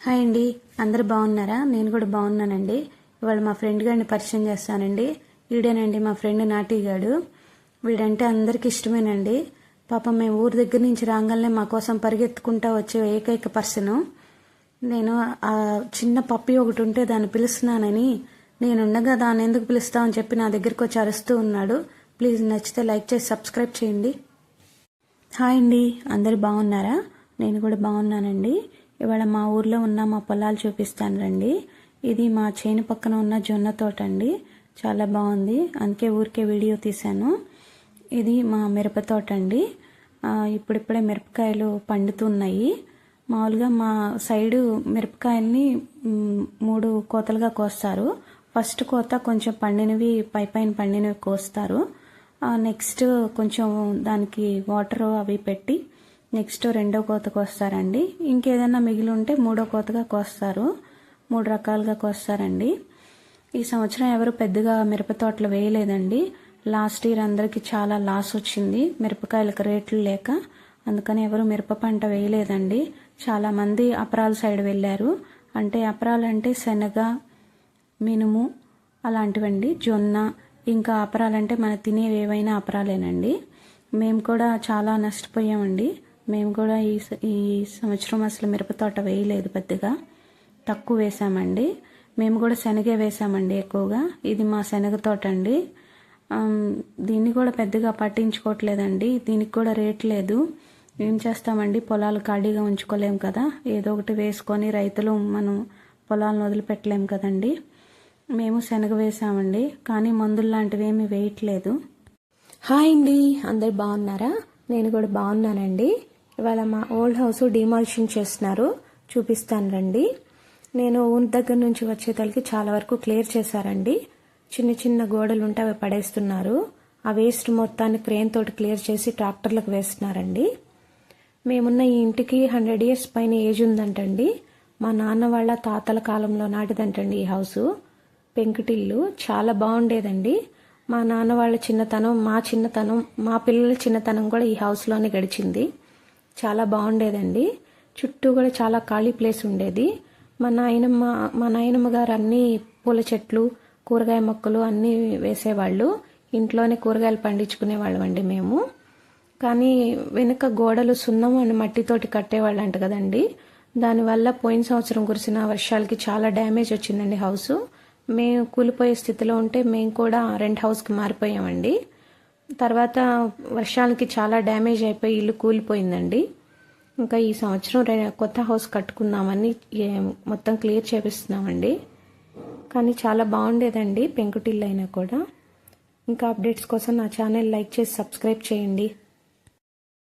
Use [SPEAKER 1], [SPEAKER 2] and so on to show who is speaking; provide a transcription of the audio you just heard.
[SPEAKER 1] Hi అండి, అందరు బాగున్నారా? నేను కూడా బాగున్నానండి. ఇవాళ మా ఫ్రెండ్ గారిని పరిచయం చేస్తానండి. వీడేనండి మా ఫ్రెండ్ నాటిగాడు. వీడంటే అందరికి ఇష్టమేనండి. పాపం మేము ఊరి దగ్గర నుంచి రాగానే మా కోసం పరిగెత్తుకుంటా వచ్చే ఏకైక పర్సను. నేను ఆ చిన్న పప్పి ఒకటి ఉంటే దాన్ని పిలుస్తున్నానని, నేనుండగా దాన్ని ఎందుకు పిలుస్తామని చెప్పి నా దగ్గరికి వచ్చి అరుస్తూ ఉన్నాడు. ప్లీజ్ నచ్చితే లైక్ చేసి సబ్స్క్రైబ్ చేయండి. హాయ్ అండి, అందరు బాగున్నారా? నేను కూడా బాగున్నానండి. ఇవాళ మా ఊర్లో ఉన్న మా పొలాలు చూపిస్తాను రండి. ఇది మా చేను పక్కన ఉన్న జొన్న తోట అండి. చాలా బాగుంది, అందుకే ఊరికే వీడియో తీశాను. ఇది మా మిరప తోట అండి. ఇప్పుడిప్పుడే మిరపకాయలు పండుతున్నాయి. మామూలుగా మా సైడు మిరపకాయల్ని 3 కోతలుగా కోస్తారు. ఫస్ట్ కోత కొంచెం పండినవి పైన పండినవి కోస్తారు. నెక్స్ట్ కొంచెం దానికి వాటర్ అవి పెట్టి నెక్స్ట్ 2వ కోతకు వస్తారండి. ఇంకేదైనా మిగిలి ఉంటే 3వ కోతగా కోస్తారు. 3 రకాలుగా కోస్తారండి. ఈ సంవత్సరం ఎవరు పెద్దగా మిరప తోటలు వేయలేదండి. లాస్ట్ ఇయర్ అందరికీ చాలా లాస్ వచ్చింది, మిరపకాయలకు రేట్లు లేక. అందుకని ఎవరు మిరప పంట వేయలేదండి. చాలామంది అపరాల సైడ్ వెళ్ళారు. అంటే అపరాలంటే శనగ, మినుము అలాంటివండి, జొన్న. ఇంకా అపరాలంటే మన తినేవి ఏవైనా అపరాలేనండి. మేము కూడా చాలా నష్టపోయామండి. మేము కూడా ఈ సంవత్సరం అసలు మిరప తోట వేయలేదు, పెద్దగా తక్కువ వేసామండి. మేము కూడా శనగే వేసామండి ఎక్కువగా. ఇది మా శనగ తోట అండి. దీన్ని కూడా పెద్దగా పట్టించుకోవట్లేదండి. దీనికి కూడా రేట్ లేదు. ఏం చేస్తామండి, పొలాలు ఖాళీగా ఉంచుకోలేం కదా. ఏదో ఒకటి వేసుకొని రైతులు మనం పొలాలను వదిలిపెట్టలేం కదండి. మేము శనగ వేసామండి, కానీ మందులు లాంటివి ఏమీ వేయట్లేదు. హాయ్ అండి, అందరు బాగున్నారా? నేను కూడా బాగున్నానండి. ఇవాళ మా ఓల్డ్ హౌస్ డిమాలిషన్ చేస్తున్నారు, చూపిస్తాను రండి. నేను ఊరి దగ్గర నుంచి వచ్చేతలకి చాలా వరకు క్లియర్ చేశారండి. చిన్న చిన్న గోడలు ఉంటే అవి పడేస్తున్నారు. ఆ వేస్ట్ మొత్తాన్ని క్రేన్ తోటి క్లియర్ చేసి ట్రాక్టర్లకు వేస్తున్నారండి. మేమున్న ఈ ఇంటికి 100 years పైన ఏజ్ ఉందంటండి. మా నాన్న వాళ్ళ తాతల కాలంలో నాటిదంటండి ఈ హౌస్. పెంకుటిల్లు చాలా బాగుండేదండి. మా నాన్న వాళ్ళ చిన్నతనం, మా పిల్లల చిన్నతనం కూడా ఈ హౌస్లోనే గడిచింది. చాలా బాగుండేదండి. చుట్టూ కూడా చాలా ఖాళీ ప్లేస్ ఉండేది. మా నాయనమ్మ గారు అన్ని పూల చెట్లు, కూరగాయ మొక్కలు అన్నీ వేసేవాళ్ళు. ఇంట్లోనే కూరగాయలు పండించుకునేవాళ్ళం అండి మేము. కానీ వెనుక గోడలు సున్నం అని మట్టితోటి కట్టేవాళ్ళంట కదండి. దానివల్ల పోయిన సంవత్సరం కురిసిన వర్షాలకి చాలా డ్యామేజ్ వచ్చిందండి హౌస్. మేము కూలిపోయే స్థితిలో ఉంటే మేము కూడా రెంట్ హౌస్కి మారిపోయామండి. తర్వాత వర్షాలకి చాలా డ్యామేజ్ అయిపోయి ఇల్లు కూలిపోయిందండి. ఇంకా ఈ సంవత్సరం కొత్త హౌస్ కట్టుకుందామని మొత్తం క్లియర్ చేపిస్తున్నామండి. కానీ చాలా బాగుండేదండి పెంకుటిల్లు అయినా కూడా. ఇంకా అప్డేట్స్ కోసం నా ఛానల్ లైక్ చేసి సబ్స్క్రైబ్ చేయండి.